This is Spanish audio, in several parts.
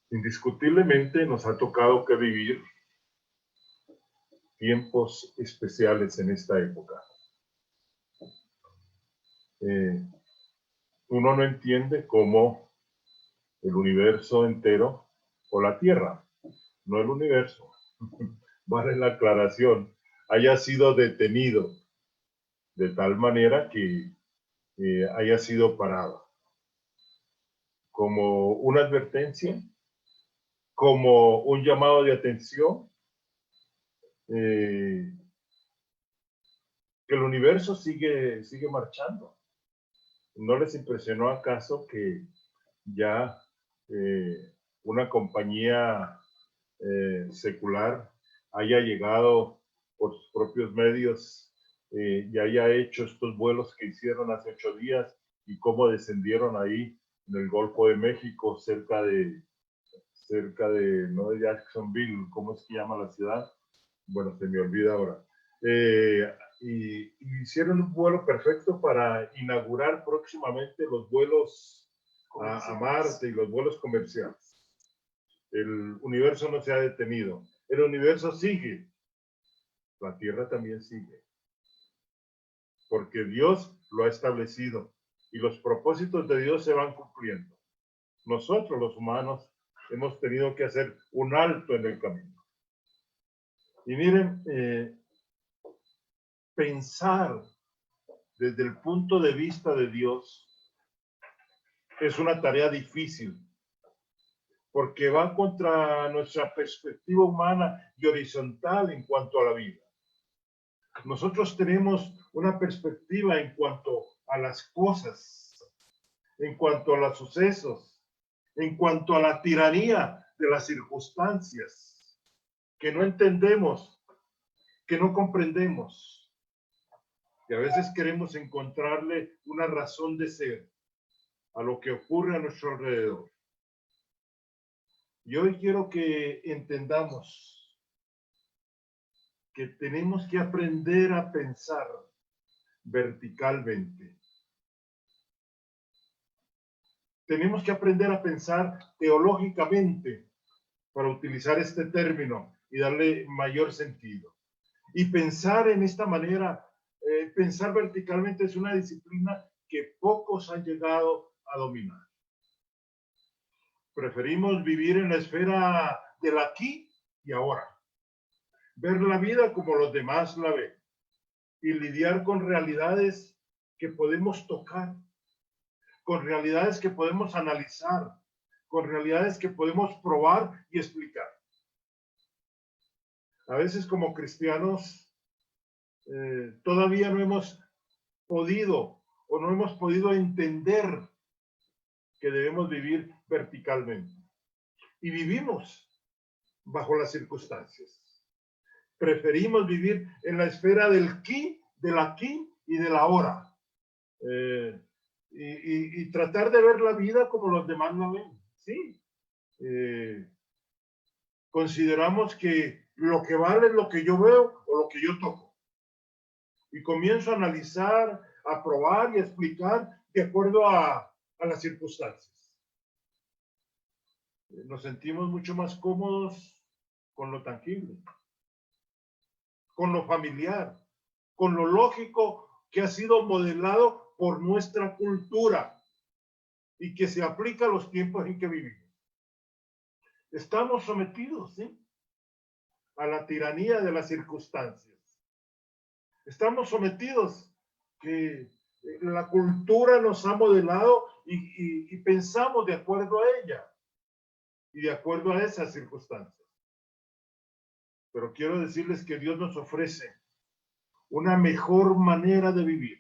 Indiscutiblemente nos ha tocado que vivir tiempos especiales en esta época. Uno no entiende cómo el universo entero, o la Tierra, no el universo, vale la aclaración, haya sido detenido de tal manera que haya sido parado. Como una advertencia, como un llamado de atención, que el universo sigue marchando. ¿No les impresionó acaso que ya una compañía secular haya llegado por sus propios medios y haya hecho estos vuelos que hicieron hace 8 días y cómo descendieron ahí en el Golfo de México, cerca de, no de Jacksonville, ¿cómo es que llama la ciudad? Bueno, se me olvida ahora. Y hicieron un vuelo perfecto para inaugurar próximamente los vuelos a Marte y los vuelos comerciales. El universo no se ha detenido. El universo sigue. La Tierra también sigue. Porque Dios lo ha establecido y los propósitos de Dios se van cumpliendo. Nosotros, los humanos, hemos tenido que hacer un alto en el camino. Y miren, pensar desde el punto de vista de Dios es una tarea difícil, porque va contra nuestra perspectiva humana y horizontal en cuanto a la vida. Nosotros tenemos una perspectiva en cuanto a las cosas, en cuanto a los sucesos, en cuanto a la tiranía de las circunstancias, que no entendemos, que no comprendemos. Y a veces queremos encontrarle una razón de ser a lo que ocurre a nuestro alrededor. Y hoy quiero que entendamos que tenemos que aprender a pensar verticalmente. Tenemos que aprender a pensar teológicamente, para utilizar este término y darle mayor sentido. Y pensar en esta manera, pensar verticalmente es una disciplina que pocos han llegado a dominar. Preferimos vivir en la esfera del aquí y ahora. Ver la vida como los demás la ven y lidiar con realidades que podemos tocar, con realidades que podemos analizar, con realidades que podemos probar y explicar. A veces como cristianos todavía no hemos podido o no hemos podido entender que debemos vivir verticalmente. Y vivimos bajo las circunstancias. Preferimos vivir en la esfera del aquí y del ahora. Y tratar de ver la vida como los demás la ven. Sí. Consideramos que lo que vale es lo que yo veo o lo que yo toco. Y comienzo a analizar, a probar y a explicar de acuerdo a las circunstancias. Nos sentimos mucho más cómodos con lo tangible, con lo familiar, con lo lógico que ha sido modelado por nuestra cultura y que se aplica a los tiempos en que vivimos. Estamos sometidos, ¿sí?, a la tiranía de las circunstancias. Estamos sometidos que la cultura nos ha modelado y pensamos de acuerdo a ella y de acuerdo a esas circunstancias. Pero quiero decirles que Dios nos ofrece una mejor manera de vivir,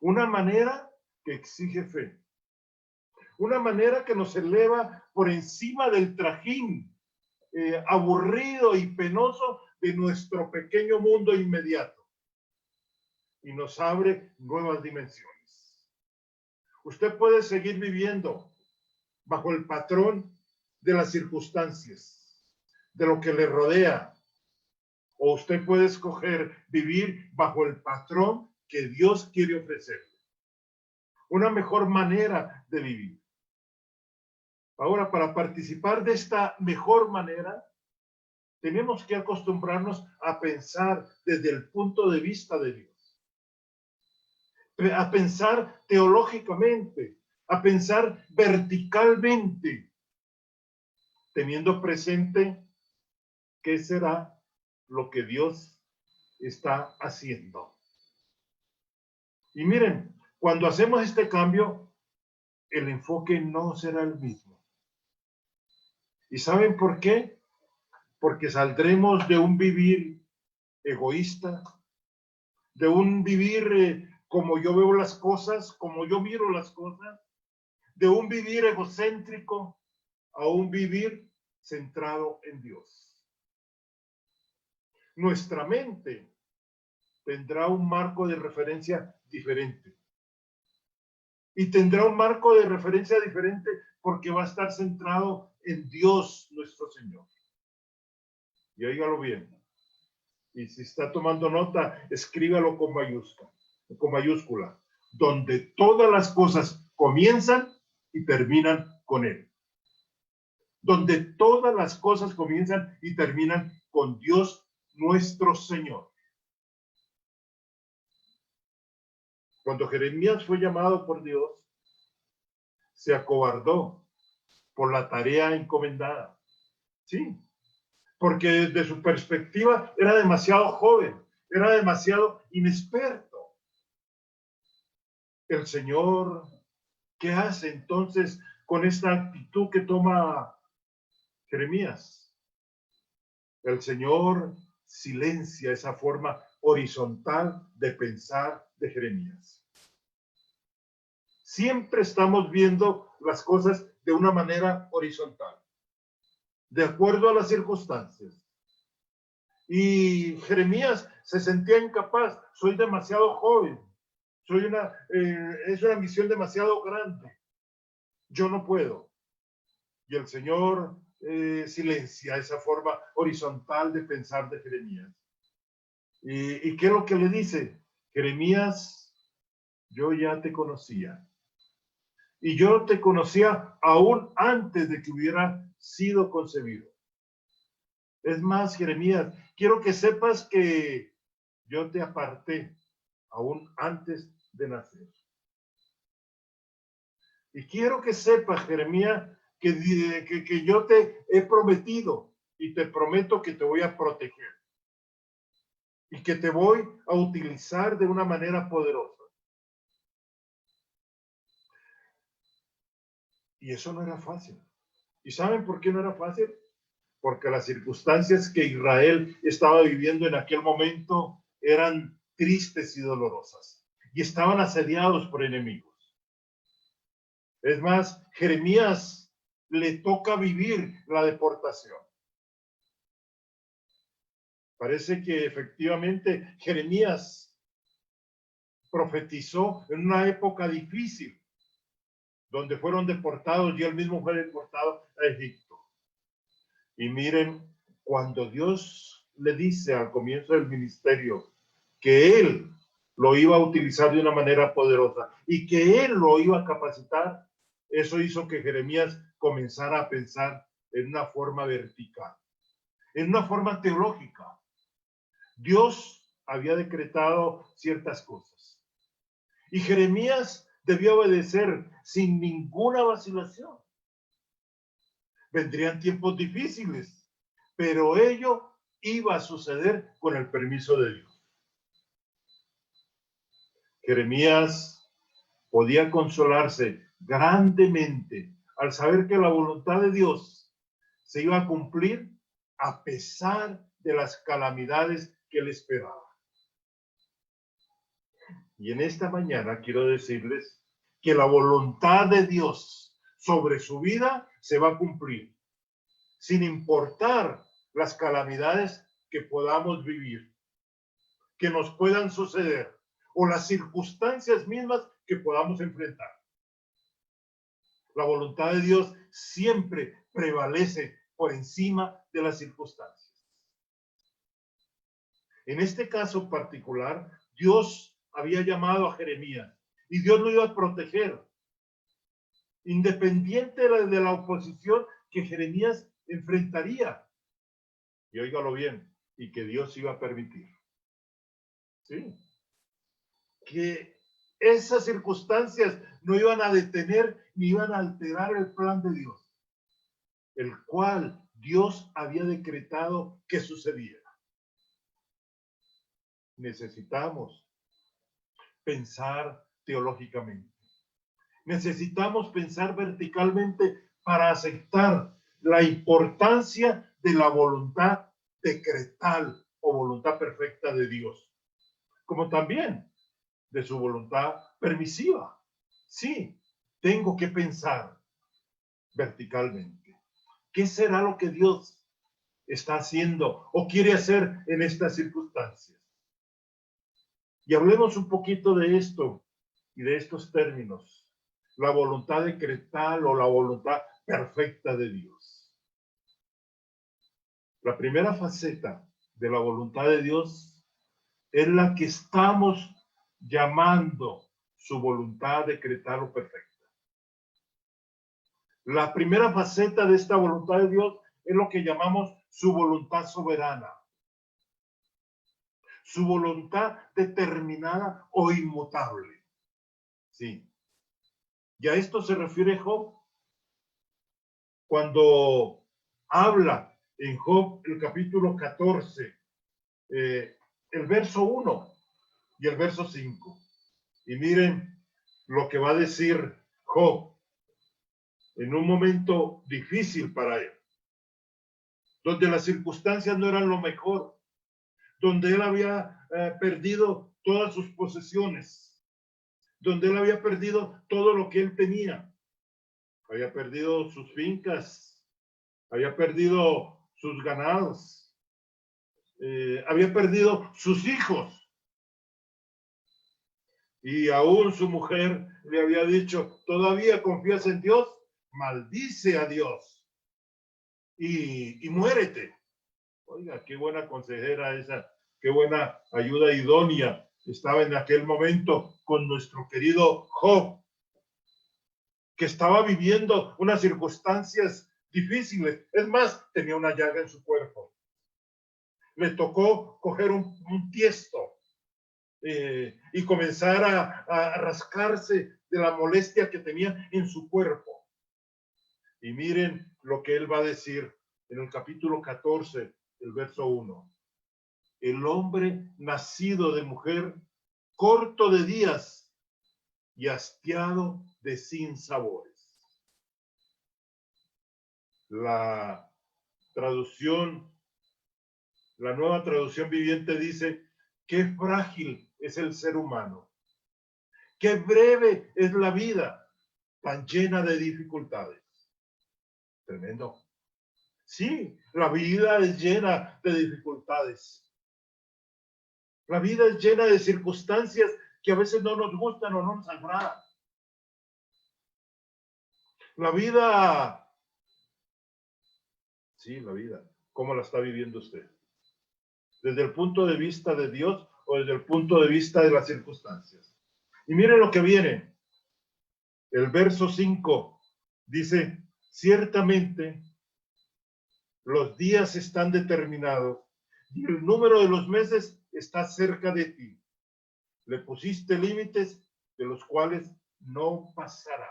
una manera que exige fe, una manera que nos eleva por encima del trajín aburrido y penoso de nuestro pequeño mundo inmediato y nos abre nuevas dimensiones. Usted puede seguir viviendo bajo el patrón de las circunstancias, de lo que le rodea, o usted puede escoger vivir bajo el patrón que Dios quiere ofrecerle. Una mejor manera de vivir. Ahora, para participar de esta mejor manera, tenemos que acostumbrarnos a pensar desde el punto de vista de Dios, a pensar teológicamente, a pensar verticalmente, teniendo presente qué será lo que Dios está haciendo. Y miren, cuando hacemos este cambio, el enfoque no será el mismo. ¿Y saben por qué? Porque saldremos de un vivir egoísta, de un vivir como yo veo las cosas, como yo miro las cosas, de un vivir egocéntrico a un vivir centrado en Dios. Nuestra mente tendrá un marco de referencia diferente. Y tendrá un marco de referencia diferente porque va a estar centrado en Dios nuestro Señor. Y óigalo bien. Y si está tomando nota, escríbalo con mayúscula, donde todas las cosas comienzan y terminan con Él. Donde todas las cosas comienzan y terminan con Dios nuestro Señor. Cuando Jeremías fue llamado por Dios, se acobardó por la tarea encomendada. Sí, porque desde su perspectiva era demasiado joven, era demasiado inexperto. El Señor, ¿qué hace entonces con esta actitud que toma Jeremías? El Señor silencia esa forma horizontal de pensar de Jeremías. Siempre estamos viendo las cosas de una manera horizontal, de acuerdo a las circunstancias. Y Jeremías se sentía incapaz, soy demasiado joven, es una misión demasiado grande, yo no puedo. Y el Señor silencia esa forma horizontal de pensar de Jeremías. ¿Y qué es lo que le dice? Jeremías, yo ya te conocía. Y yo te conocía aún antes de que hubiera sido concebido. Es más, Jeremías, quiero que sepas que yo te aparté aún antes de nacer. Y quiero que sepas, Jeremías, que yo te he prometido y te prometo que te voy a proteger y que te voy a utilizar de una manera poderosa. Y eso no era fácil. ¿Y saben por qué no era fácil? Porque las circunstancias que Israel estaba viviendo en aquel momento eran tristes y dolorosas y estaban asediados por enemigos. Es más, Jeremías le toca vivir la deportación. Parece que efectivamente Jeremías profetizó en una época difícil, donde fueron deportados y él mismo fue deportado a Egipto. Y miren, cuando Dios le dice al comienzo del ministerio que él lo iba a utilizar de una manera poderosa y que él lo iba a capacitar, eso hizo que Jeremías comenzara a pensar en una forma vertical, en una forma teológica. Dios había decretado ciertas cosas y Jeremías debió obedecer sin ninguna vacilación. Vendrían tiempos difíciles, pero ello iba a suceder con el permiso de Dios. Jeremías podía consolarse grandemente al saber que la voluntad de Dios se iba a cumplir a pesar de las calamidades que le esperaban. Y en esta mañana quiero decirles que la voluntad de Dios sobre su vida se va a cumplir, sin importar las calamidades que podamos vivir, que nos puedan suceder, o las circunstancias mismas que podamos enfrentar. La voluntad de Dios siempre prevalece por encima de las circunstancias. En este caso particular, Dios había llamado a Jeremías y Dios lo iba a proteger. independiente de la oposición que Jeremías enfrentaría. Y óigalo bien, y que Dios iba a permitir. ¿Sí? Que esas circunstancias no iban a detener ni iban a alterar el plan de Dios, el cual Dios había decretado que sucediera. Necesitamos pensar teológicamente. Necesitamos pensar verticalmente para aceptar la importancia de la voluntad decretal o voluntad perfecta de Dios, como también de su voluntad permisiva. Sí, tengo que pensar verticalmente. ¿Qué será lo que Dios está haciendo o quiere hacer en estas circunstancias? Y hablemos un poquito de esto y de estos términos. La voluntad decretal o la voluntad perfecta de Dios. La primera faceta de la voluntad de Dios es la que estamos llamando su voluntad decretal o perfecta. La primera faceta de esta voluntad de Dios es lo que llamamos su voluntad soberana. Su voluntad determinada o inmutable. Sí. Y a esto se refiere Job cuando habla en Job el capítulo 14, el verso 1 y el verso 5. Y miren lo que va a decir Job en un momento difícil para él, donde las circunstancias no eran lo mejor, donde él había perdido todas sus posesiones, donde él había perdido todo lo que él tenía. Había perdido sus fincas, había perdido sus ganados, había perdido sus hijos. Y aún su mujer le había dicho, ¿todavía confías en Dios? Maldice a Dios y muérete. Oiga, qué buena consejera esa, qué buena ayuda idónea estaba en aquel momento con nuestro querido Job, que estaba viviendo unas circunstancias difíciles. Es más, tenía una llaga en su cuerpo. Le tocó coger un tiesto y comenzar a rascarse de la molestia que tenía en su cuerpo. Y miren lo que él va a decir en el capítulo 14, el verso 1. El hombre nacido de mujer, corto de días y hastiado de sinsabores. La traducción, la nueva traducción viviente dice, qué frágil es el ser humano, qué breve es la vida, tan llena de dificultades. Tremendo. Sí, la vida es llena de dificultades. La vida es llena de circunstancias que a veces no nos gustan o no nos agradan. La vida, sí, la vida, ¿cómo la está viviendo usted? ¿Desde el punto de vista de Dios o desde el punto de vista de las circunstancias? Y miren lo que viene. El verso 5 dice, ciertamente los días están determinados y el número de los meses está cerca de ti. Le pusiste límites de los cuales no pasará.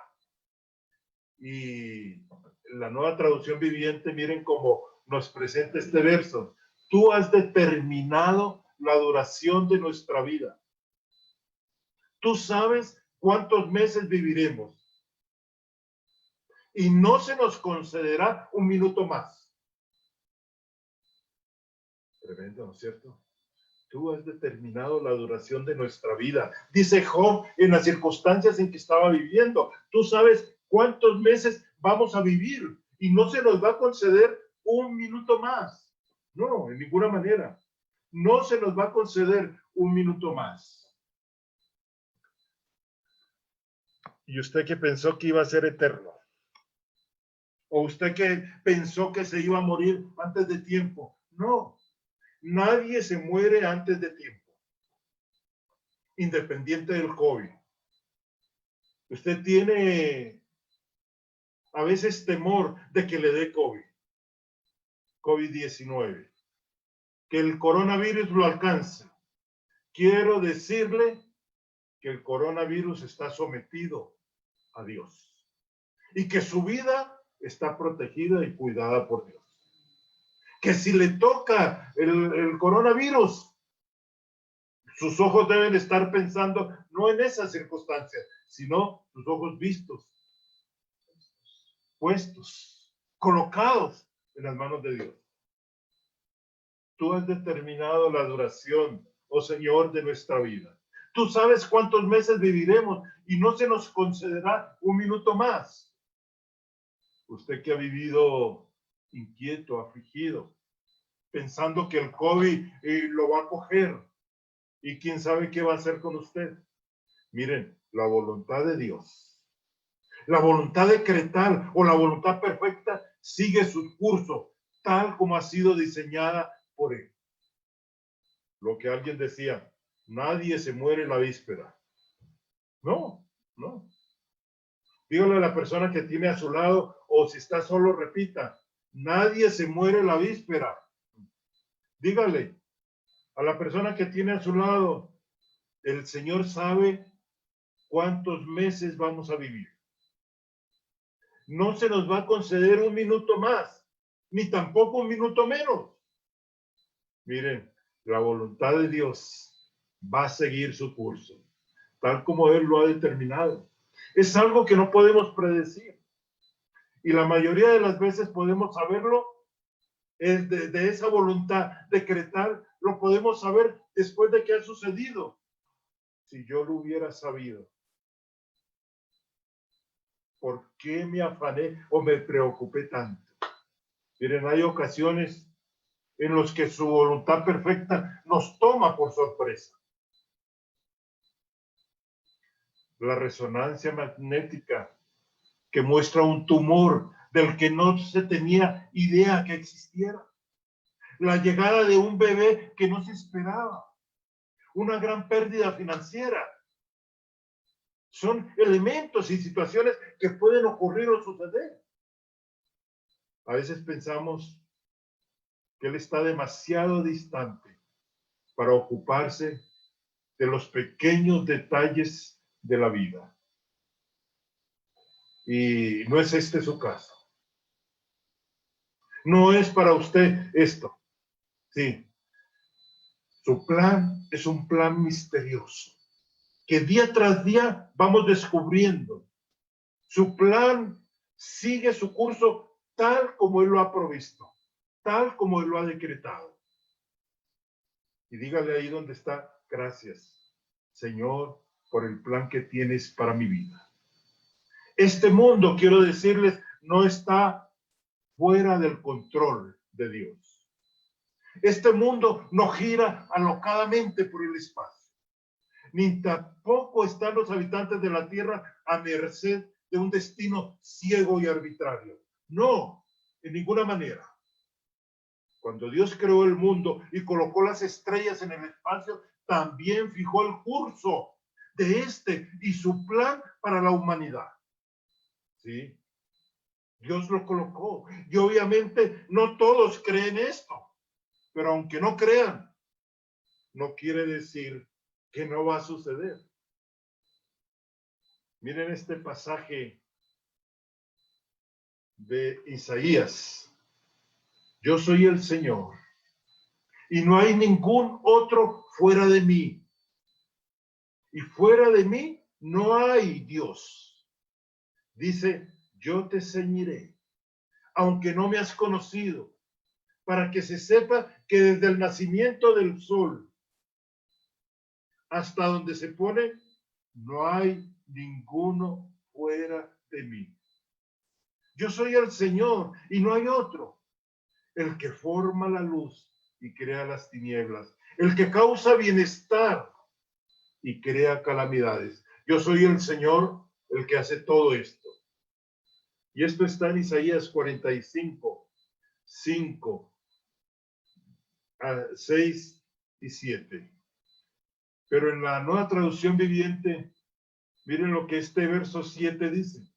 Y la nueva traducción viviente, miren cómo nos presenta este verso. Tú has determinado la duración de nuestra vida. Tú sabes cuántos meses viviremos. Y no se nos concederá un minuto más. Tremendo, ¿no es cierto? Tú has determinado la duración de nuestra vida. Dice Job en las circunstancias en que estaba viviendo. Tú sabes cuántos meses vamos a vivir y no se nos va a conceder un minuto más. No, en ninguna manera. No se nos va a conceder un minuto más. ¿Y usted que pensó que iba a ser eterno? ¿O usted que pensó que se iba a morir antes de tiempo? No, nadie se muere antes de tiempo, independiente del COVID. Usted tiene a veces temor de que le dé COVID-19, que el coronavirus lo alcance. Quiero decirle que el coronavirus está sometido a Dios y que su vida está protegida y cuidada por Dios. Que si le toca el coronavirus, sus ojos deben estar pensando no en esas circunstancias, sino sus ojos vistos, puestos, colocados en las manos de Dios. Tú has determinado la duración, oh Señor, de nuestra vida. Tú sabes cuántos meses viviremos y no se nos concederá un minuto más. Usted que ha vivido inquieto, afligido, pensando que el COVID lo va a coger y quién sabe qué va a hacer con usted. Miren, la voluntad de Dios, la voluntad decretal o la voluntad perfecta sigue su curso tal como ha sido diseñada por Él. Lo que alguien decía, nadie se muere en la víspera. No, no. Dígale a la persona que tiene a su lado, o si está solo, repita, nadie se muere en la víspera. Dígale a la persona que tiene a su lado, el Señor sabe cuántos meses vamos a vivir. No se nos va a conceder un minuto más, ni tampoco un minuto menos. Miren, la voluntad de Dios va a seguir su curso, tal como Él lo ha determinado. Es algo que no podemos predecir. Y la mayoría de las veces podemos saberlo de esa voluntad decretar, lo podemos saber después de que ha sucedido. Si yo lo hubiera sabido, ¿por qué me afané o me preocupé tanto? Miren, hay ocasiones en las que su voluntad perfecta nos toma por sorpresa. La resonancia magnética que muestra un tumor del que no se tenía idea que existiera. La llegada de un bebé que no se esperaba. Una gran pérdida financiera. Son elementos y situaciones que pueden ocurrir o suceder. A veces pensamos que Él está demasiado distante para ocuparse de los pequeños detalles de la vida. Y no es este su caso. No es para usted esto. Sí. Su plan es un plan misterioso que día tras día vamos descubriendo. Su plan sigue su curso tal como Él lo ha provisto, tal como Él lo ha decretado. Y dígale ahí donde está, gracias, Señor, por el plan que tienes para mi vida. Este mundo, quiero decirles, no está fuera del control de Dios. Este mundo no gira alocadamente por el espacio, ni tampoco están los habitantes de la tierra a merced de un destino ciego y arbitrario. No, en ninguna manera. Cuando Dios creó el mundo y colocó las estrellas en el espacio, también fijó el curso de este y su plan para la humanidad. ¿Sí? Dios lo colocó. Y obviamente no todos creen esto. Pero aunque no crean, no quiere decir que no va a suceder. Miren este pasaje de Isaías. Yo soy el Señor y no hay ningún otro fuera de mí. Y fuera de mí no hay Dios. Dice, yo te ceñiré, aunque no me has conocido, para que se sepa que desde el nacimiento del sol hasta donde se pone, no hay ninguno fuera de mí. Yo soy el Señor y no hay otro, el que forma la luz y crea las tinieblas, el que causa bienestar y crea calamidades. Yo soy el Señor, el que hace todo esto. Y esto está en Isaías 45, 5, 6 y 7. Pero en la Nueva Traducción Viviente, miren lo que este verso 7 dice.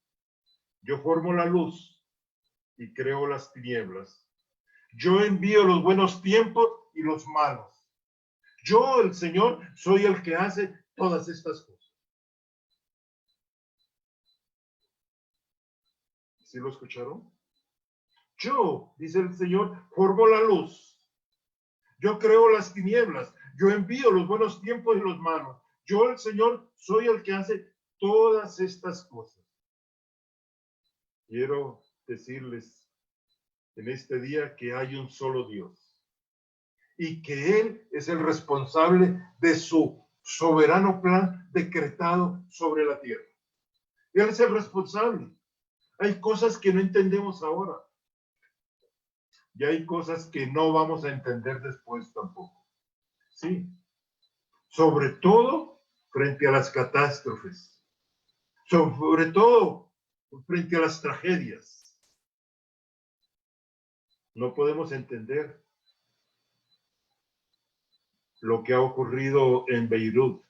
Yo formo la luz y creo las tinieblas. Yo envío los buenos tiempos y los malos. Yo, el Señor, soy el que hace todas estas cosas. ¿Sí lo escucharon? Yo, dice el Señor, formo la luz. Yo creo las tinieblas. Yo envío los buenos tiempos y los malos. Yo, el Señor, soy el que hace todas estas cosas. Quiero decirles en este día que hay un solo Dios y que Él es el responsable de su soberano plan decretado sobre la tierra. Él es el responsable. Hay cosas que no entendemos ahora y hay cosas que no vamos a entender después tampoco. Sí, sobre todo frente a las catástrofes, sobre todo frente a las tragedias. No podemos entender lo que ha ocurrido en Beirut.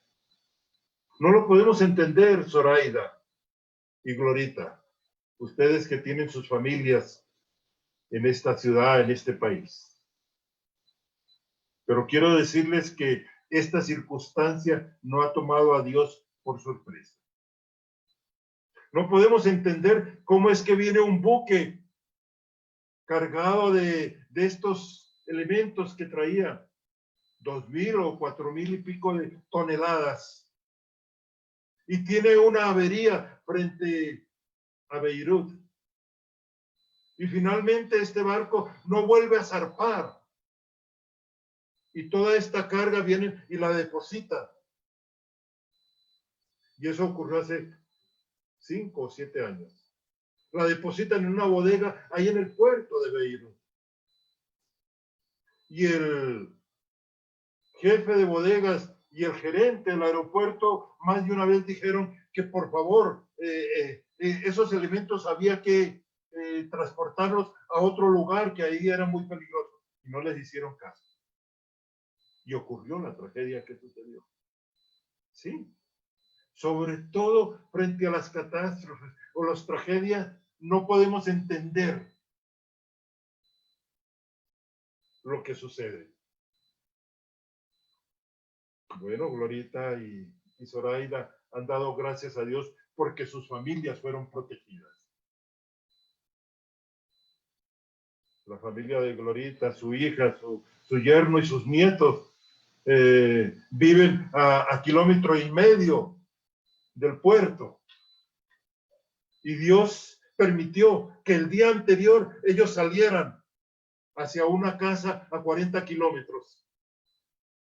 No lo podemos entender, Zoraida y Glorita, ustedes que tienen sus familias en esta ciudad, en este país. Pero quiero decirles que esta circunstancia no ha tomado a Dios por sorpresa. No podemos entender cómo es que viene un buque cargado de estos elementos que traía 2,000 o 4,000 y pico de toneladas y tiene una avería frente a Beirut. Y finalmente este barco no vuelve a zarpar. Y toda esta carga viene y la deposita. Y eso ocurrió hace 5 o 7 años. La depositan en una bodega ahí en el puerto de Beirut. Y el jefe de bodegas y el gerente del aeropuerto más de una vez dijeron que por favor esos elementos había que transportarlos a otro lugar que ahí era muy peligroso. Y no les hicieron caso. Y ocurrió la tragedia que sucedió. Sí. Sobre todo frente a las catástrofes o las tragedias, no podemos entender lo que sucede. Bueno, Glorita y Zoraida han dado gracias a Dios porque sus familias fueron protegidas. La familia de Glorita, su hija, su yerno y sus nietos viven a 1,5 kilómetros del puerto. Y Dios permitió que el día anterior ellos salieran hacia una casa a 40 kilómetros,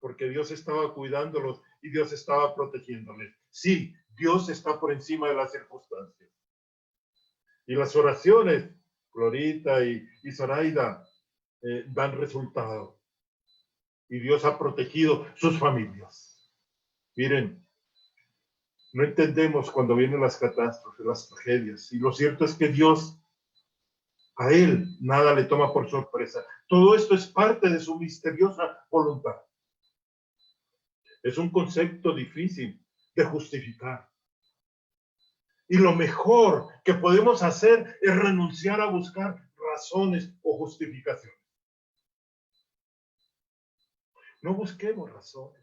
porque Dios estaba cuidándolos y Dios estaba protegiéndoles. Sí, Dios está por encima de las circunstancias. Y las oraciones, Glorita y Zoraida, dan resultado. Y Dios ha protegido sus familias. Miren, no entendemos cuando vienen las catástrofes, las tragedias. Y lo cierto es que Dios, a Él nada le toma por sorpresa. Todo esto es parte de su misteriosa voluntad. Es un concepto difícil de justificar. Y lo mejor que podemos hacer es renunciar a buscar razones o justificaciones. No busquemos razones.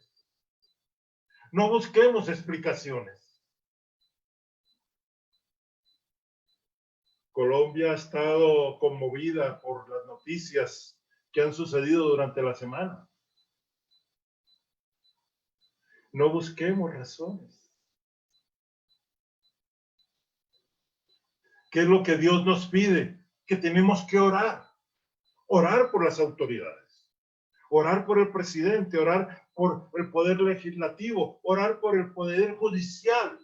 No busquemos explicaciones. Colombia ha estado conmovida por las noticias que han sucedido durante la semana. No busquemos razones. ¿Qué es lo que Dios nos pide? Que tenemos que orar. Orar por las autoridades. Orar por el presidente. Orar por el poder legislativo. Orar por el poder judicial.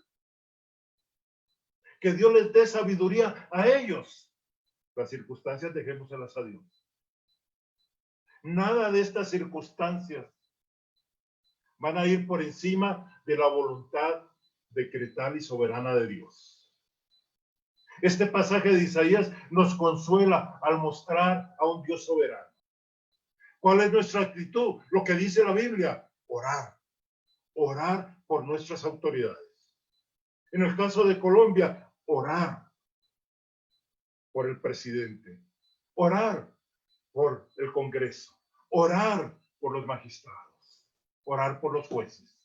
Que Dios les dé sabiduría a ellos. Las circunstancias dejémoselas a Dios. Nada de estas circunstancias van a ir por encima de la voluntad decretal y soberana de Dios. Este pasaje de Isaías nos consuela al mostrar a un Dios soberano. ¿Cuál es nuestra actitud? Lo que dice la Biblia, orar. Orar por nuestras autoridades. En el caso de Colombia, orar. por el presidente, orar por el Congreso, orar por los magistrados, orar por los jueces.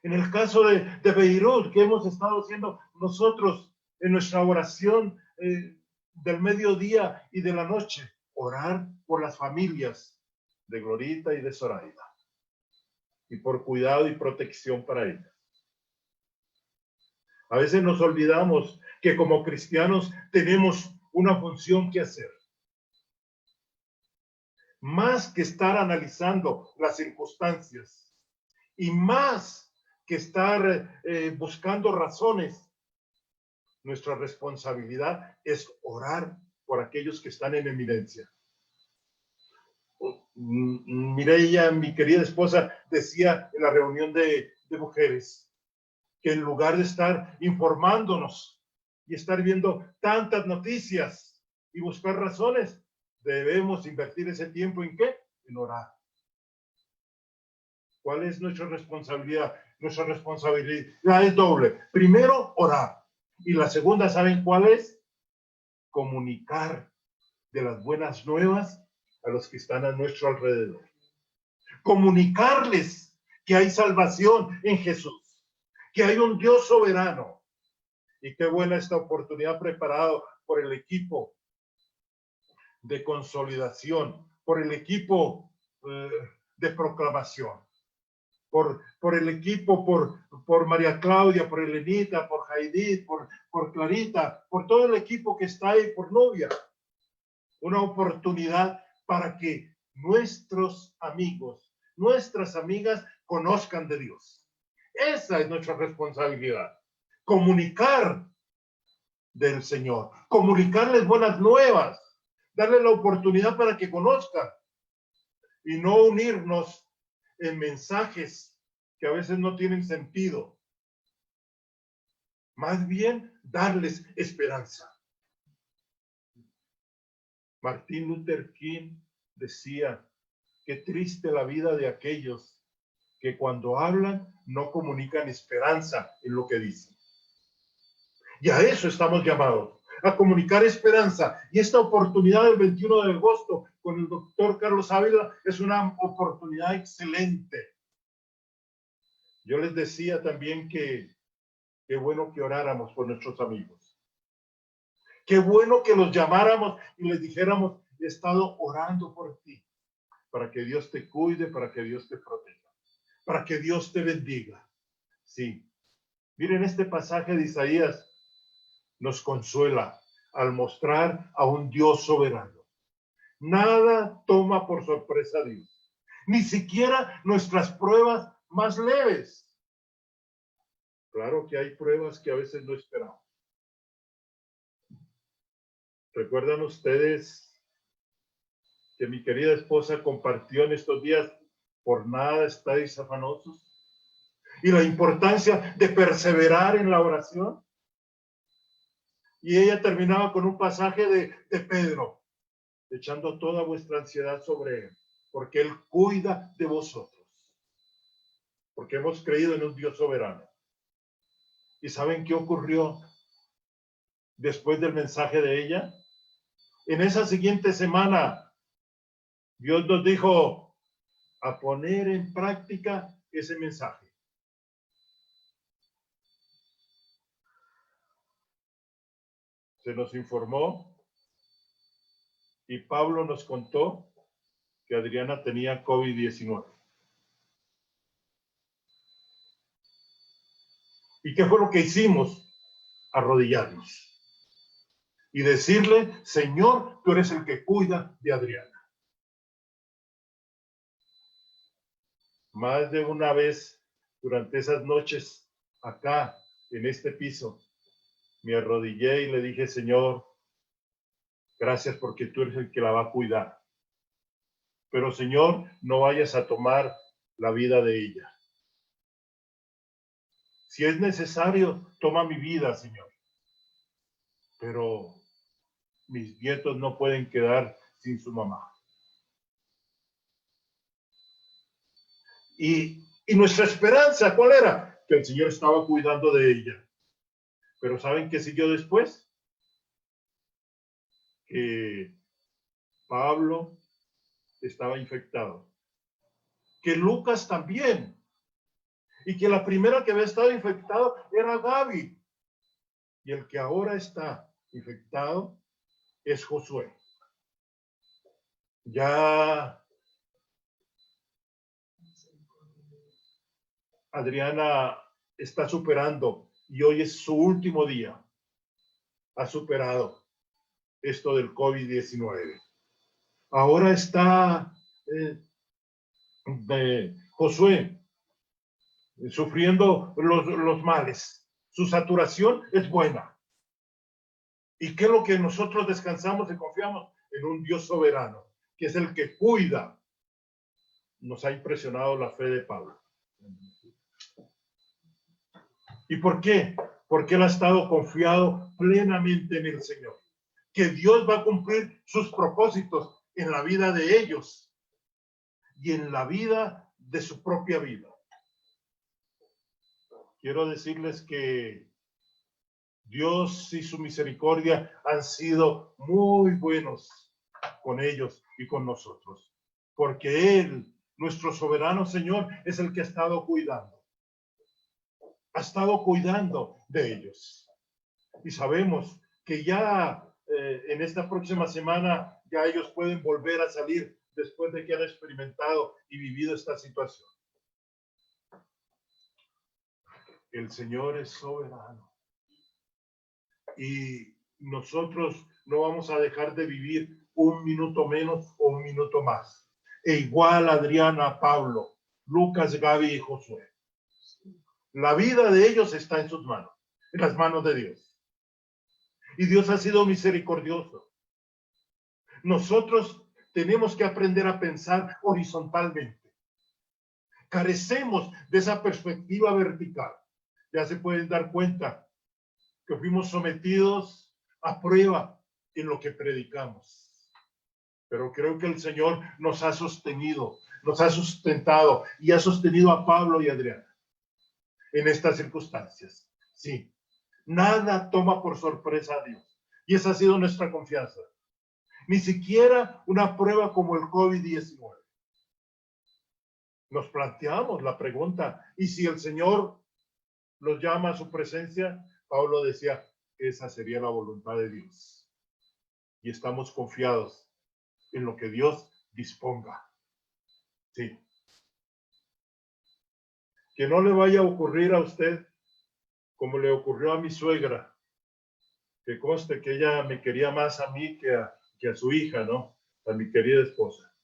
En el caso de Beirut, que hemos estado haciendo nosotros en nuestra oración del mediodía y de la noche, orar por las familias de Glorita y de Zoraida y por cuidado y protección para ellas. A veces nos olvidamos que como cristianos tenemos una función que hacer. Más que estar analizando las circunstancias y más que estar buscando razones, nuestra responsabilidad es orar por aquellos que están en eminencia. Mireya, mi querida esposa, decía en la reunión de mujeres que en lugar de estar informándonos y estar viendo tantas noticias y buscar razones, debemos invertir ese tiempo ¿en qué? En orar. ¿Cuál es nuestra responsabilidad? Nuestra responsabilidad es doble. Primero, orar. Y la segunda, ¿saben cuál es? Comunicar de las buenas nuevas a los que están a nuestro alrededor. Comunicarles que hay salvación en Jesús, que hay un Dios soberano. Y qué buena esta oportunidad preparado por el equipo de consolidación, por el equipo de proclamación, por el equipo, por María Claudia, por Elenita, por Jaidit, por Clarita, por todo el equipo que está ahí, por Novia. Una oportunidad para que nuestros amigos, nuestras amigas conozcan de Dios. Esa es nuestra responsabilidad. Comunicar del Señor, comunicarles buenas nuevas, darles la oportunidad para que conozcan y no unirnos en mensajes que a veces no tienen sentido. Más bien, darles esperanza. Martín Luther King decía, qué triste la vida de aquellos que cuando hablan no comunican esperanza en lo que dicen. Y a eso estamos llamados, a comunicar esperanza. Y esta oportunidad del 21 de agosto con el doctor Carlos Ávila es una oportunidad excelente. Yo les decía también que qué bueno que oráramos por nuestros amigos. Qué bueno que los llamáramos y les dijéramos, he estado orando por ti, para que Dios te cuide, para que Dios te proteja, para que Dios te bendiga. Sí. Miren, este pasaje de Isaías nos consuela al mostrar a un Dios soberano. Nada toma por sorpresa a Dios, ni siquiera nuestras pruebas más leves. Claro que hay pruebas que a veces no esperamos. ¿Recuerdan ustedes que mi querida esposa compartió en estos días, por nada estáis afanosos? Y la importancia de perseverar en la oración. Y ella terminaba con un pasaje de Pedro, echando toda vuestra ansiedad sobre él, porque él cuida de vosotros, porque hemos creído en un Dios soberano. ¿Y saben qué ocurrió después del mensaje de ella? En esa siguiente semana, Dios nos dijo a poner en práctica ese mensaje. Se nos informó y Pablo nos contó que Adriana tenía COVID-19. ¿Y qué fue lo que hicimos? Arrodillarnos y decirle, Señor, tú eres el que cuida de Adriana. Más de una vez durante esas noches acá en este piso me arrodillé y le dije, Señor, gracias porque tú eres el que la va a cuidar. Pero Señor, no vayas a tomar la vida de ella. Si es necesario, toma mi vida, Señor. Pero mis nietos no pueden quedar sin su mamá. Y nuestra esperanza, ¿cuál era? Que el Señor estaba cuidando de ella. Pero ¿saben qué siguió después? que Pablo estaba infectado, que Lucas también, y que la primera que había estado infectado era Gaby, y el que ahora está infectado es Josué. Ya Adriana está superando, y hoy es su último día. Ha superado esto del COVID-19. Ahora está Josué sufriendo los males. Su saturación es buena. ¿Y qué es lo que nosotros descansamos y confiamos? En un Dios soberano, que es el que cuida. Nos ha impresionado la fe de Pablo. ¿Y por qué? Porque él ha estado confiado plenamente en el Señor. Que Dios va a cumplir sus propósitos en la vida de ellos y en la vida de su propia vida. Quiero decirles que Dios y su misericordia han sido muy buenos con ellos y con nosotros, porque Él, nuestro soberano Señor, es el que ha estado cuidando. Ha estado cuidando de ellos. Y sabemos que ya en esta próxima semana ya ellos pueden volver a salir después de que han experimentado y vivido esta situación. El Señor es soberano. Y nosotros no vamos a dejar de vivir un minuto menos o un minuto más. E igual Adriana, Pablo, Lucas, Gaby y Josué. La vida de ellos está en sus manos, en las manos de Dios. Y Dios ha sido misericordioso. Nosotros tenemos que aprender a pensar horizontalmente. Carecemos de esa perspectiva vertical. Ya se pueden dar cuenta que fuimos sometidos a prueba en lo que predicamos. Pero creo que el Señor nos ha sostenido, nos ha sustentado y ha sostenido a Pablo y a Adriana en estas circunstancias. Sí, nada toma por sorpresa a Dios. Y esa ha sido nuestra confianza. Ni siquiera una prueba como el COVID-19. Nos planteamos la pregunta, ¿y si el Señor los llama a su presencia? Pablo decía, esa sería la voluntad de Dios. Y estamos confiados en lo que Dios disponga. Sí. Que no le vaya a ocurrir a usted como le ocurrió a mi suegra, que conste que ella me quería más a mí que a su hija, ¿no? A mi querida esposa.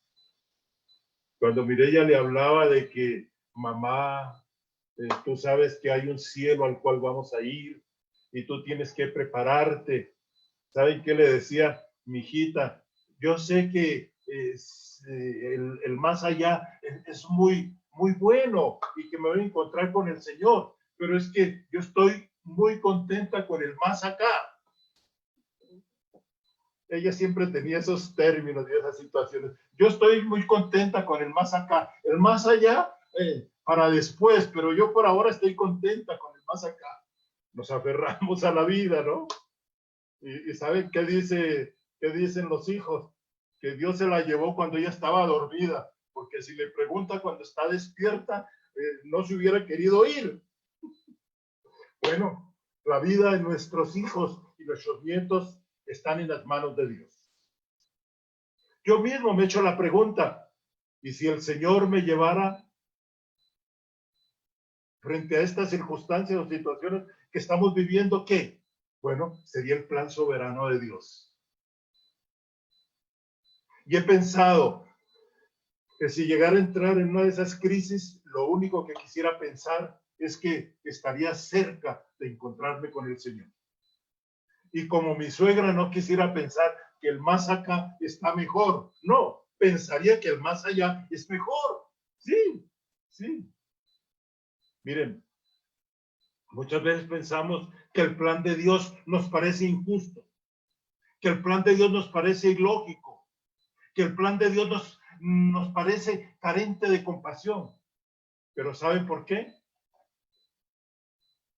Cuando Mireya le hablaba de que, mamá, tú sabes que hay un cielo al cual vamos a ir y tú tienes que prepararte. ¿Saben qué le decía? Mi hijita, yo sé que el más allá es muy, muy bueno y que me voy a encontrar con el Señor, pero es que yo estoy muy contenta con el más acá. Ella siempre tenía esos términos y esas situaciones. Yo estoy muy contenta con el más acá. El más allá, para después, pero yo por ahora estoy contenta con el más acá. Nos aferramos a la vida, ¿no? Y ¿saben qué dicen los hijos? Que Dios se la llevó cuando ella estaba dormida, porque si le pregunta cuando está despierta, no se hubiera querido ir. Bueno, la vida de nuestros hijos y nuestros nietos están en las manos de Dios. Yo mismo me he hecho la pregunta, ¿y si el Señor me llevara frente a estas circunstancias o situaciones que estamos viviendo, qué? Bueno, sería el plan soberano de Dios. Y he pensado que si llegara a entrar en una de esas crisis, lo único que quisiera pensar es que estaría cerca de encontrarme con el Señor. Y como mi suegra no quisiera pensar que el más acá está mejor, no, pensaría que el más allá es mejor. Sí, sí. Miren, muchas veces pensamos que el plan de Dios nos parece injusto, que el plan de Dios nos parece ilógico, que el plan de Dios nos parece carente de compasión. Pero ¿saben por qué?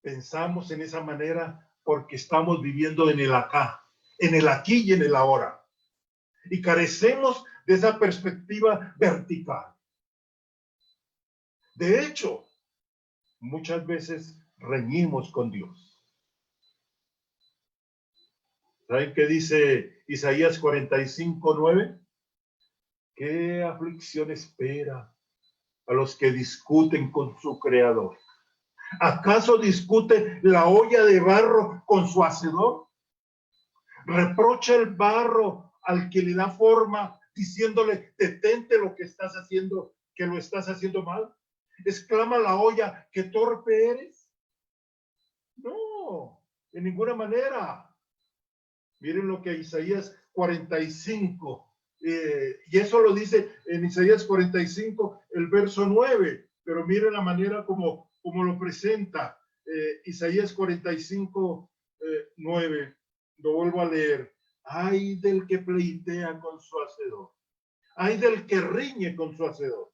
Pensamos en esa manera porque estamos viviendo en el acá, en el aquí y en el ahora. y carecemos de esa perspectiva vertical. De hecho, muchas veces reñimos con Dios. ¿Saben qué dice Isaías 45:9? ¿Qué aflicción espera a los que discuten con su creador? ¿Acaso discute la olla de barro con su hacedor? ¿Reprocha el barro al que le da forma, diciéndole, detente lo que estás haciendo, que lo estás haciendo mal? ¿Exclama la olla, qué torpe eres? No, de ninguna manera. Miren lo que Isaías 45, y eso lo dice en Isaías 45, el verso 9, pero miren la manera como lo presenta Isaías 45, 9. Lo vuelvo a leer. Ay del que pleitea con su hacedor. Ay del que riñe con su hacedor.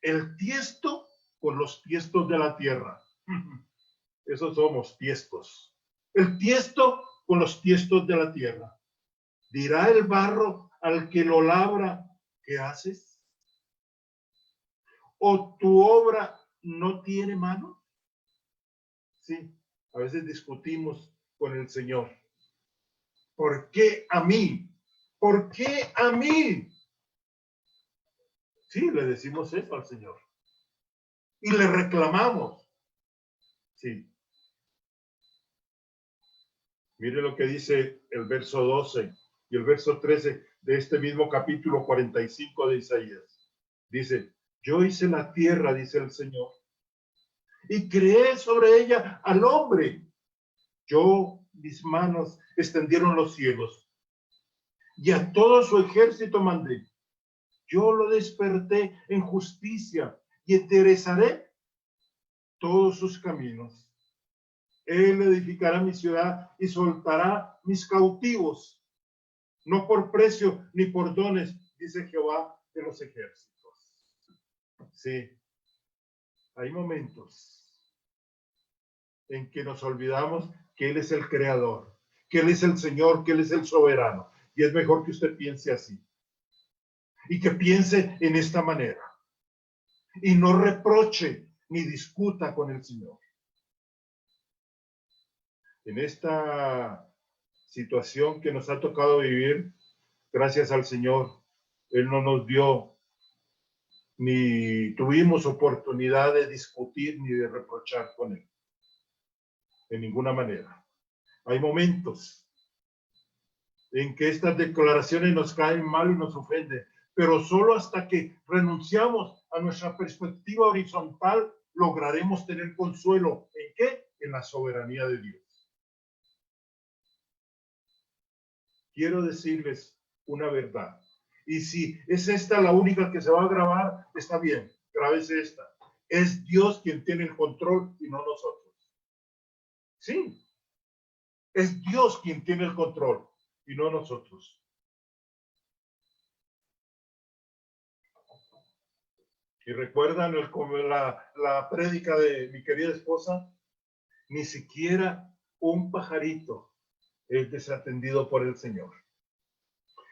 El tiesto con los tiestos de la tierra. Esos somos tiestos. El tiesto con los tiestos de la tierra. Dirá el barro al que lo labra, ¿qué haces? ¿O tu obra no tiene mano? Sí, a veces discutimos con el Señor. ¿Por qué a mí? ¿Por qué a mí? Sí, le decimos eso al Señor. Y le reclamamos. Sí. Mire lo que dice el verso 12 y el verso 13 de este mismo capítulo 45 de Isaías. Dice, yo hice la tierra, dice el Señor, y creé sobre ella al hombre. Yo, mis manos extendieron los cielos, y a todo su ejército mandé. Yo lo desperté en justicia y enderezaré todos sus caminos. Él edificará mi ciudad y soltará mis cautivos, no por precio ni por dones, dice Jehová de los ejércitos. Sí, hay momentos en que nos olvidamos que Él es el creador, que Él es el Señor, que Él es el soberano. Y es mejor que usted piense así. Y que piense en esta manera. Y no reproche ni discuta con el Señor. En esta situación que nos ha tocado vivir, gracias al Señor, Él no nos dio ni tuvimos oportunidad de discutir ni de reprochar con Él. De ninguna manera. Hay momentos en que estas declaraciones nos caen mal y nos ofenden, pero solo hasta que renunciamos a nuestra perspectiva horizontal lograremos tener consuelo. ¿En qué? En la soberanía de Dios. Quiero decirles una verdad. Y si es esta la única que se va a grabar, está bien, grábese esta. Es Dios quien tiene el control y no nosotros. Sí, es Dios quien tiene el control y no nosotros. Y recuerdan la prédica de mi querida esposa, ni siquiera un pajarito es desatendido por el Señor.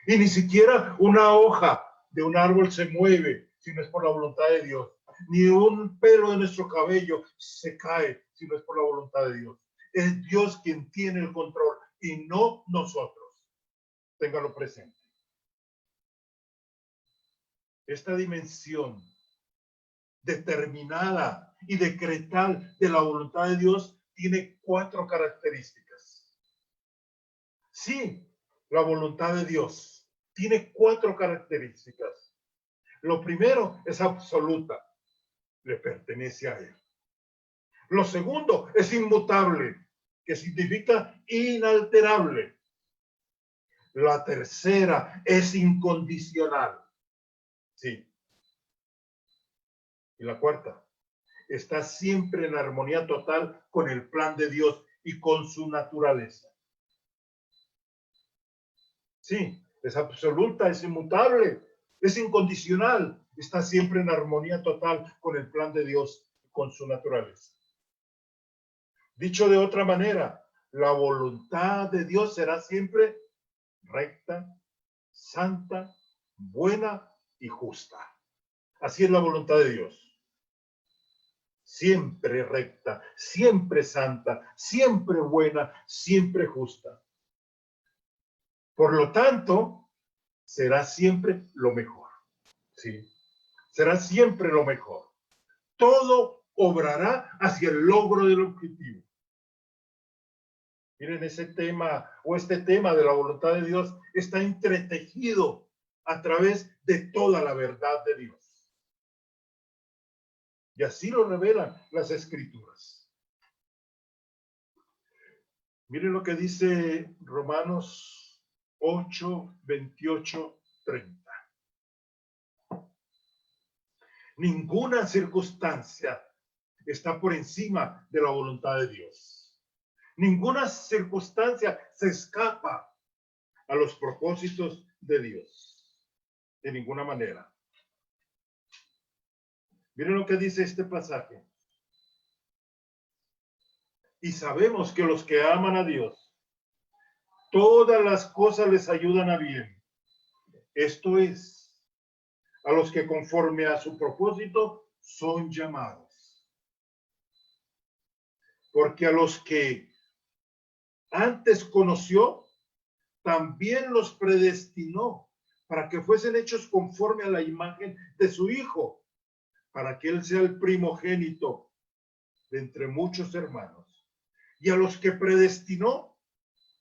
Y ni siquiera una hoja de un árbol se mueve si no es por la voluntad de Dios. Ni un pelo de nuestro cabello se cae si no es por la voluntad de Dios. Es Dios quien tiene el control y no nosotros. Téngalo presente. Esta dimensión determinada y decretal de la voluntad de Dios tiene 4 características. Sí, la voluntad de Dios tiene 4 características. Lo primero es absoluta, le pertenece a Él. Lo segundo es inmutable, que significa inalterable. La tercera es incondicional. Sí. Y la cuarta, está siempre en armonía total con el plan de Dios y con su naturaleza. Sí, es absoluta, es inmutable, es incondicional, está siempre en armonía total con el plan de Dios y con su naturaleza. Dicho de otra manera, la voluntad de Dios será siempre recta, santa, buena y justa. Así es la voluntad de Dios. Siempre recta, siempre santa, siempre buena, siempre justa. Por lo tanto, será siempre lo mejor. ¿Sí? Será siempre lo mejor. Todo obrará hacia el logro del objetivo. Miren, ese tema o este tema de la voluntad de Dios está entretejido a través de toda la verdad de Dios. Y así lo revelan las Escrituras. Miren lo que dice Romanos 8, 28, 30. Ninguna circunstancia está por encima de la voluntad de Dios. Ninguna circunstancia se escapa a los propósitos de Dios. De ninguna manera. Miren lo que dice este pasaje. Y sabemos que los que aman a Dios, todas las cosas les ayudan a bien. Esto es, a los que conforme a su propósito son llamados. Porque a los que antes conoció, también los predestinó para que fuesen hechos conforme a la imagen de su Hijo, para que Él sea el primogénito de entre muchos hermanos. Y a los que predestinó,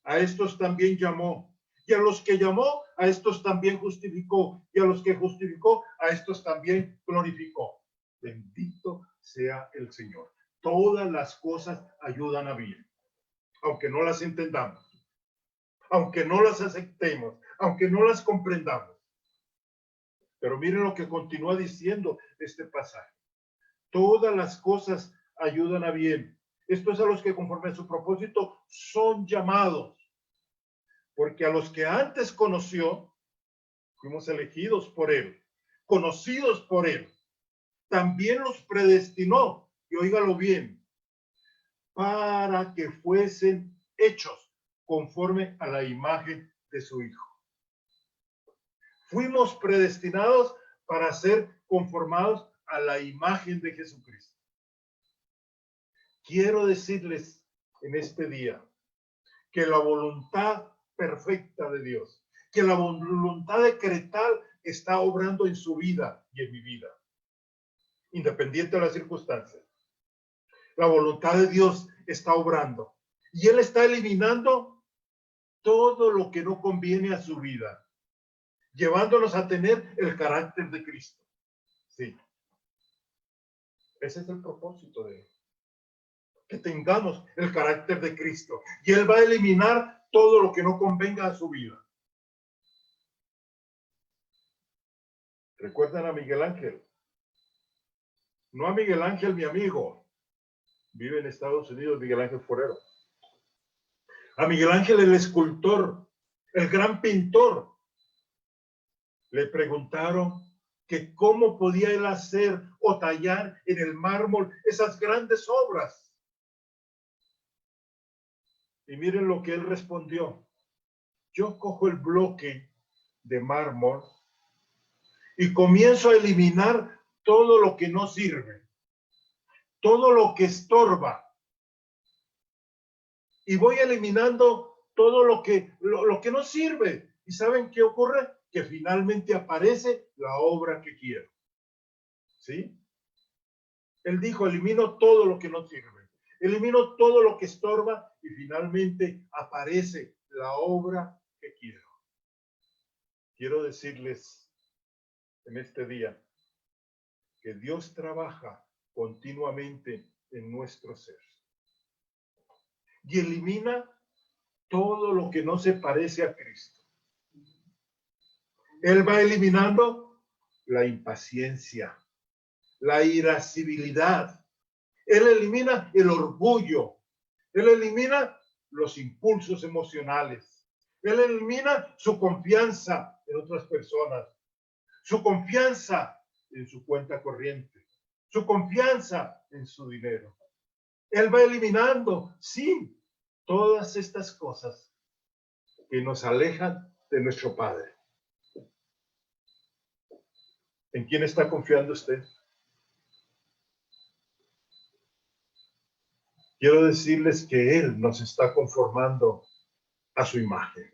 a estos también llamó. Y a los que llamó, a estos también justificó. Y a los que justificó, a estos también glorificó. Bendito sea el Señor. Todas las cosas ayudan a bien, aunque no las entendamos, aunque no las aceptemos, aunque no las comprendamos. Pero miren lo que continúa diciendo este pasaje. Todas las cosas ayudan a bien. Esto es a los que conforme a su propósito son llamados. Porque a los que antes conoció, fuimos elegidos por Él, conocidos por Él. También los predestinó, y óigalo bien, para que fuesen hechos conforme a la imagen de su Hijo. Fuimos predestinados para ser conformados a la imagen de Jesucristo. Quiero decirles en este día que la voluntad perfecta de Dios, que la voluntad decretal está obrando en su vida y en mi vida, independiente de las circunstancias. La voluntad de Dios está obrando y Él está eliminando todo lo que no conviene a su vida, llevándonos a tener el carácter de Cristo. Sí. Ese es el propósito de Él. Que tengamos el carácter de Cristo. Y Él va a eliminar todo lo que no convenga a su vida. ¿Recuerdan a Miguel Ángel? No a Miguel Ángel, mi amigo. Vive en Estados Unidos, Miguel Ángel Forero. A Miguel Ángel, el escultor, el gran pintor. Le preguntaron que cómo podía él hacer o tallar en el mármol esas grandes obras. Y miren lo que él respondió. Yo cojo el bloque de mármol y comienzo a eliminar todo lo que no sirve, todo lo que estorba. Y voy eliminando todo lo que no sirve. ¿Y saben qué ocurre? Que finalmente aparece la obra que quiero. ¿Sí? Él dijo, elimino todo lo que no sirve, elimino todo lo que estorba y finalmente aparece la obra que quiero. Quiero decirles en este día que Dios trabaja continuamente en nuestro ser y elimina todo lo que no se parece a Cristo. Él va eliminando la impaciencia, la irascibilidad. Él elimina el orgullo. Él elimina los impulsos emocionales. Él elimina su confianza en otras personas, su confianza en su cuenta corriente, su confianza en su dinero. Él va eliminando, sí, todas estas cosas que nos alejan de nuestro Padre. ¿En quién está confiando usted? Quiero decirles que Él nos está conformando a su imagen.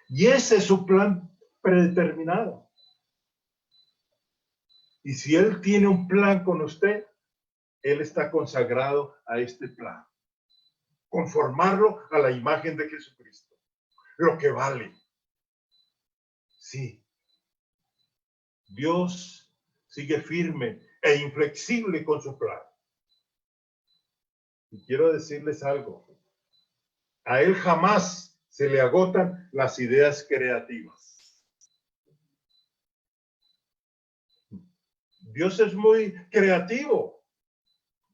Y ese es su plan predeterminado. Y si Él tiene un plan con usted, Él está consagrado a este plan. Conformarlo a la imagen de Jesucristo. Lo que vale. Sí. Dios sigue firme e inflexible con su plan. Y quiero decirles algo. A Él jamás se le agotan las ideas creativas. Dios es muy creativo.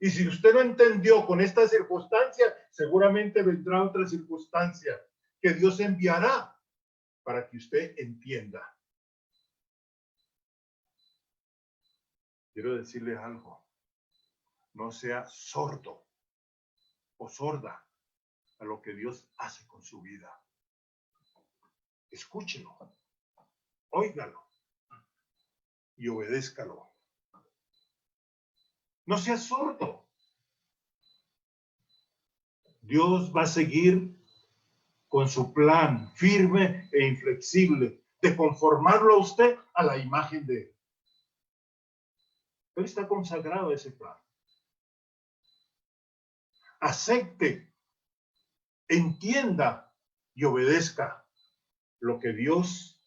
Y si usted no entendió con esta circunstancia, seguramente vendrá otra circunstancia que Dios enviará para que usted entienda. Quiero decirle algo. No sea sordo o sorda a lo que Dios hace con su vida. Escúchelo, óigalo y obedézcalo. No sea sordo. Dios va a seguir con su plan firme e inflexible de conformarlo a usted a la imagen de Él. Él está consagrado a ese plan. Acepte, entienda y obedezca lo que Dios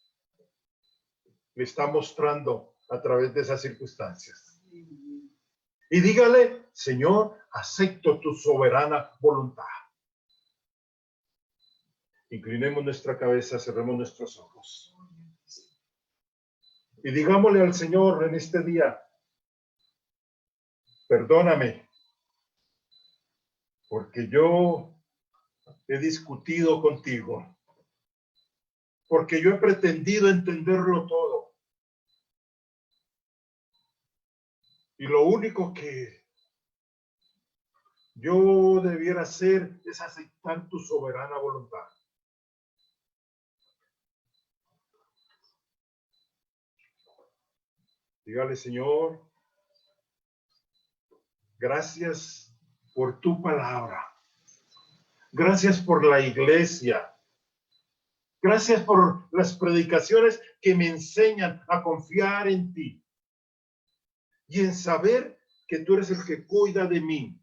le está mostrando a través de esas circunstancias. Y dígale, Señor, acepto tu soberana voluntad. Inclinemos nuestra cabeza, cerremos nuestros ojos. Y digámosle al Señor en este día, perdóname, porque yo he discutido contigo, porque yo he pretendido entenderlo todo. Y lo único que yo debiera hacer es aceptar tu soberana voluntad. Dígale, Señor, gracias por tu palabra. Gracias por la iglesia. Gracias por las predicaciones que me enseñan a confiar en ti y en saber que tú eres el que cuida de mí.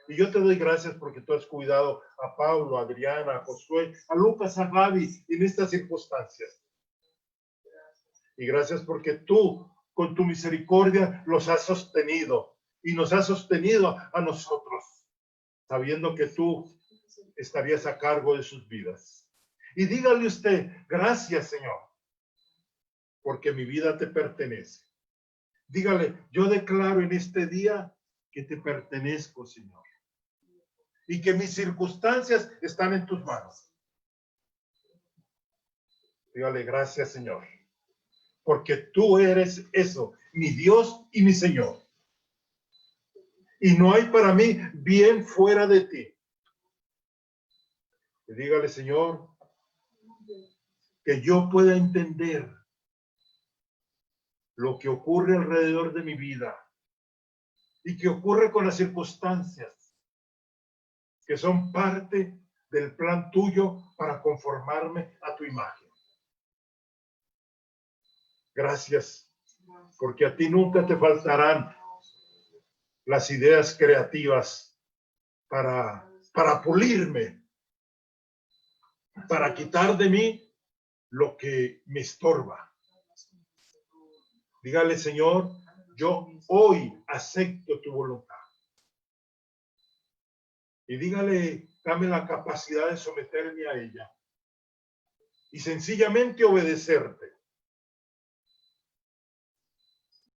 Y yo te doy gracias porque tú has cuidado a Pablo, a Adriana, a Josué, a Lucas, a Gaby en estas circunstancias. Y gracias porque tú, con tu misericordia, los has sostenido y nos has sostenido a nosotros, sabiendo que tú estarías a cargo de sus vidas. Y dígale usted, gracias, Señor, porque mi vida te pertenece. Dígale, yo declaro en este día que te pertenezco, Señor, y que mis circunstancias están en tus manos. Dígale, gracias, Señor, porque tú eres eso, mi Dios y mi Señor. Y no hay para mí bien fuera de ti. Y dígale, Señor, que yo pueda entender lo que ocurre alrededor de mi vida y que ocurre con las circunstancias que son parte del plan tuyo para conformarme a tu imagen. Gracias, porque a ti nunca te faltarán las ideas creativas para pulirme, para quitar de mí lo que me estorba. Dígale, Señor, yo hoy acepto tu voluntad. Y dígale, dame la capacidad de someterme a ella y sencillamente obedecerte.